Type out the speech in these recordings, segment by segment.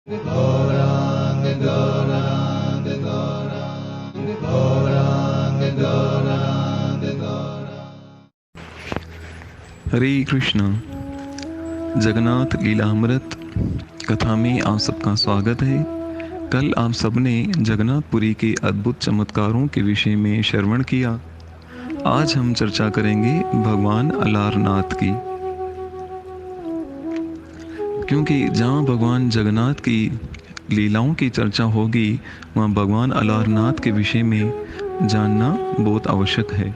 गौरांग गौरांग गौरांग गौरांग गौरांग गौरांग। हरे कृष्णा। जगन्नाथ लीलामृत कथा में आप सबका स्वागत है। कल आप सबने जगन्नाथपुरी के अद्भुत चमत्कारों के विषय में श्रवण किया। आज हम चर्चा करेंगे भगवान अलारनाथ की, क्योंकि जहाँ भगवान जगन्नाथ की लीलाओं की चर्चा होगी वहाँ भगवान अलारनाथ के विषय में जानना बहुत आवश्यक है।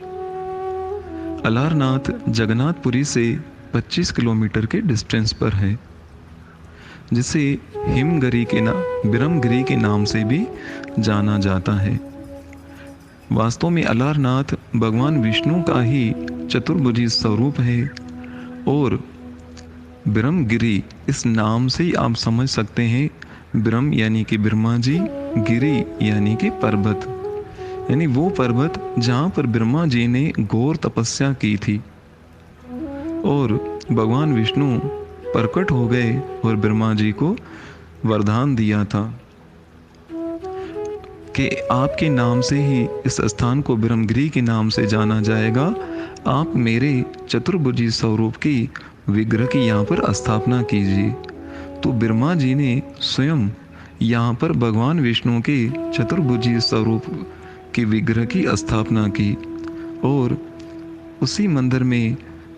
अलारनाथ जगन्नाथपुरी से 25 किलोमीटर के डिस्टेंस पर है, जिसे बिरमगिरी के नाम से भी जाना जाता है। वास्तव में अलारनाथ भगवान विष्णु का ही चतुर्भुजी स्वरूप है और बिरमगिरी इस नाम से ही आप समझ सकते हैं। बिरम यानी कि ब्रह्मा जी, गिरी यानी कि पर्वत, यानी वो पर्वत जहाँ पर ब्रह्मा जी ने घोर तपस्या की थी और भगवान विष्णु प्रकट हो गए और ब्रह्मा जी को वरदान दिया था कि आपके नाम से ही इस स्थान को बिरमगिरी के नाम से जाना जाएगा। आप मेरे चतुर्भुजी स्वरूप की विग्रह की यहाँ पर स्थापना कीजिए। तो ब्रह्मा जी ने स्वयं यहाँ पर भगवान विष्णु के चतुर्भुजी स्वरूप की विग्रह की स्थापना की और उसी मंदिर में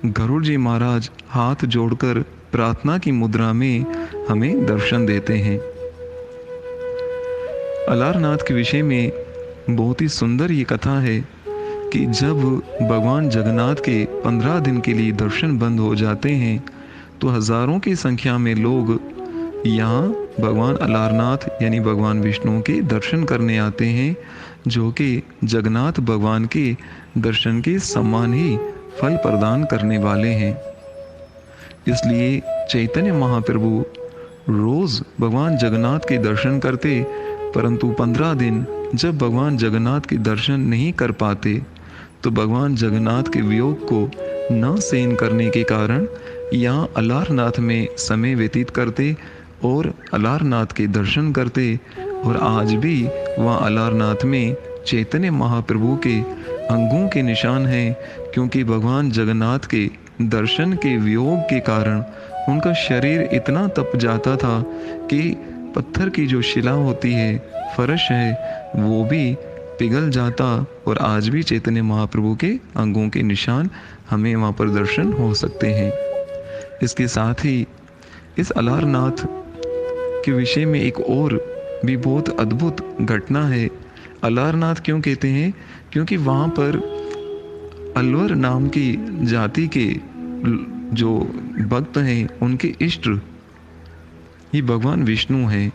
गरुड़ जी महाराज हाथ जोड़कर प्रार्थना की मुद्रा में हमें दर्शन देते हैं। अलारनाथ के विषय में बहुत ही सुंदर ये कथा है कि जब भगवान जगन्नाथ के 15 दिन के लिए दर्शन बंद हो जाते हैं तो हजारों की संख्या में लोग यहाँ भगवान अलारनाथ यानी भगवान विष्णु के दर्शन करने आते हैं, जो कि जगन्नाथ भगवान के दर्शन के समान ही फल प्रदान करने वाले हैं। इसलिए चैतन्य महाप्रभु रोज भगवान जगन्नाथ के दर्शन करते, परंतु 15 दिन जब भगवान जगन्नाथ के दर्शन नहीं कर पाते तो भगवान जगन्नाथ के वियोग को न सहन करने के कारण यहाँ अलारनाथ में समय व्यतीत करते और अलारनाथ के दर्शन करते। और आज भी वहाँ अलारनाथ में चैतन्य महाप्रभु के अंगों के निशान हैं, क्योंकि भगवान जगन्नाथ के दर्शन के वियोग के कारण उनका शरीर इतना तप जाता था कि पत्थर की जो शिला होती है, फर्श है, वो भी पिघल जाता। और आज भी चैतन्य महाप्रभु के अंगों के निशान हमें वहाँ पर दर्शन हो सकते हैं। इसके साथ ही इस अलारनाथ के विषय में एक और भी बहुत अद्भुत घटना है। अलारनाथ क्यों कहते हैं? क्योंकि वहाँ पर अलवर नाम की जाति के जो भक्त हैं उनके इष्ट ही भगवान विष्णु हैं।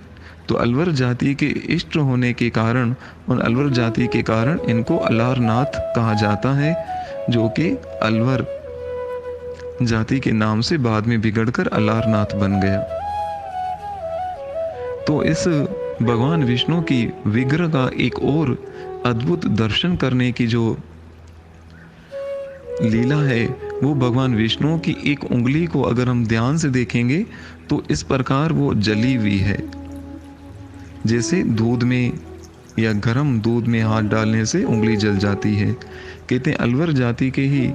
तो अलवर जाति के इष्ट होने के कारण, उन अलवर जाति के कारण इनको अलारनाथ कहा जाता है, जो कि अलवर जाति के नाम से बाद में बिगड़कर अलारनाथ बन गया। तो इस भगवान विष्णु की विग्रह का एक और अद्भुत दर्शन करने की जो लीला है, वो भगवान विष्णु की एक उंगली को अगर हम ध्यान से देखेंगे तो इस प्रकार वो जली हुई है, जैसे दूध में या गर्म दूध में हाथ डालने से उंगली जल जाती है। कहते हैं अलवर जाति के ही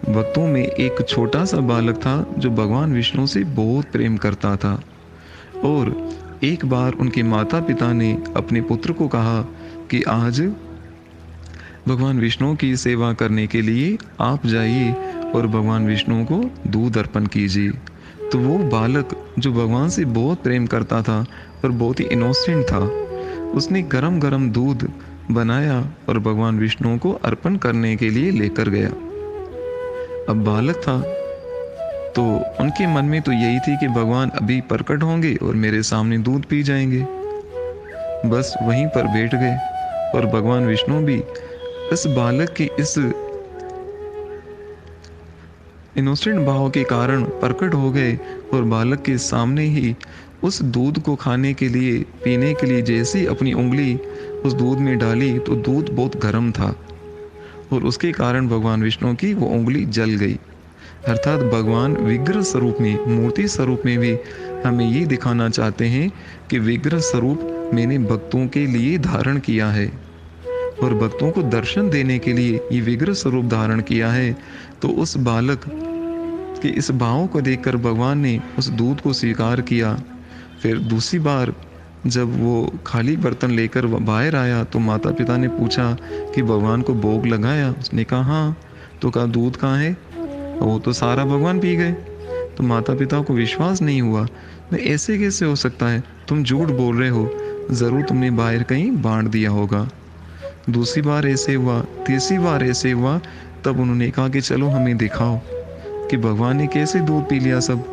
भक्तों में एक छोटा सा बालक था जो भगवान विष्णु से बहुत प्रेम करता था और एक बार उनके माता पिता ने अपने पुत्र को कहा कि आज भगवान विष्णु की सेवा करने के लिए आप जाइए और भगवान विष्णु को दूध अर्पण कीजिए। तो वो बालक जो भगवान से बहुत प्रेम करता था और बहुत ही इनोसेंट था, उसने गरम गरम दूध बनाया और भगवान विष्णु को अर्पण करने के लिए लेकर गया। अब बालक था तो उनके मन में तो यही थी कि भगवान अभी प्रकट होंगे और मेरे सामने दूध पी जाएंगे। बस वहीं पर बैठ गए और भगवान विष्णु भी इस बालक के इस इनोसेंट भाव के कारण प्रकट हो गए और बालक के सामने ही उस दूध को खाने के लिए, पीने के लिए जैसे ही अपनी उंगली उस दूध में डाली तो दूध बहुत गर्म था और उसके कारण भगवान विष्णु की वो उंगली जल गई। अर्थात भगवान विग्रह स्वरूप में, मूर्ति स्वरूप में भी हमें ये दिखाना चाहते हैं कि विग्रह स्वरूप मैंने भक्तों के लिए धारण किया है और भक्तों को दर्शन देने के लिए ये विग्रह स्वरूप धारण किया है। तो उस बालक के इस भाव को देखकर भगवान ने उस दूध को स्वीकार किया। फिर दूसरी बार जब वो खाली बर्तन लेकर बाहर आया तो माता पिता ने पूछा कि भगवान को भोग लगाया? उसने कहा हाँ। तो कहा दूध कहाँ है? वो तो सारा भगवान पी गए। तो माता पिता को विश्वास नहीं हुआ, ऐसे कैसे हो सकता है, तुम झूठ बोल रहे हो, ज़रूर तुमने बाहर कहीं बांट दिया होगा। दूसरी बार ऐसे हुआ, तीसरी बार ऐसे हुआ। तब उन्होंने कहा कि चलो हमें दिखाओ कि भगवान ने कैसे दूध पी लिया सब।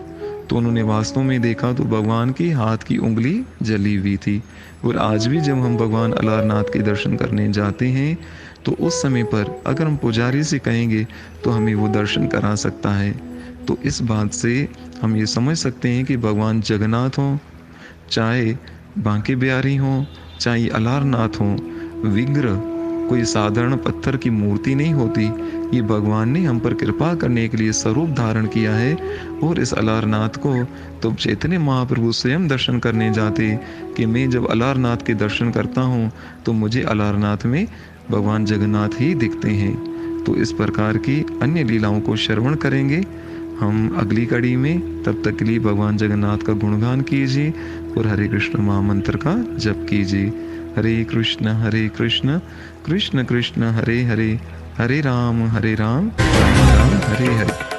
तो उन्होंने वास्तव में देखा तो भगवान की हाथ की उंगली जली हुई थी। और आज भी जब हम भगवान अलारनाथ के दर्शन करने जाते हैं तो उस समय पर अगर हम पुजारी से कहेंगे तो हमें वो दर्शन करा सकता है। तो इस बात से हम ये समझ सकते हैं कि भगवान जगन्नाथ हों, चाहे बांके बिहारी हों, चाहे अलारनाथ हों, विग्रह कोई साधारण पत्थर की मूर्ति नहीं होती। ये भगवान ने हम पर कृपा करने के लिए स्वरूप धारण किया है। और इस अलारनाथ को तो चैतन्य महाप्रभु स्वयं दर्शन करने जाते कि मैं जब अलारनाथ के दर्शन करता हूँ तो मुझे अलारनाथ में भगवान जगन्नाथ ही दिखते हैं। तो इस प्रकार की अन्य लीलाओं को श्रवण करेंगे हम अगली कड़ी में। तब तक के लिए भगवान जगन्नाथ का गुणगान कीजिए और हरे कृष्ण महामंत्र का जप कीजिए। हरे कृष्ण कृष्ण कृष्ण हरे हरे, हरे राम राम राम हरे हरे।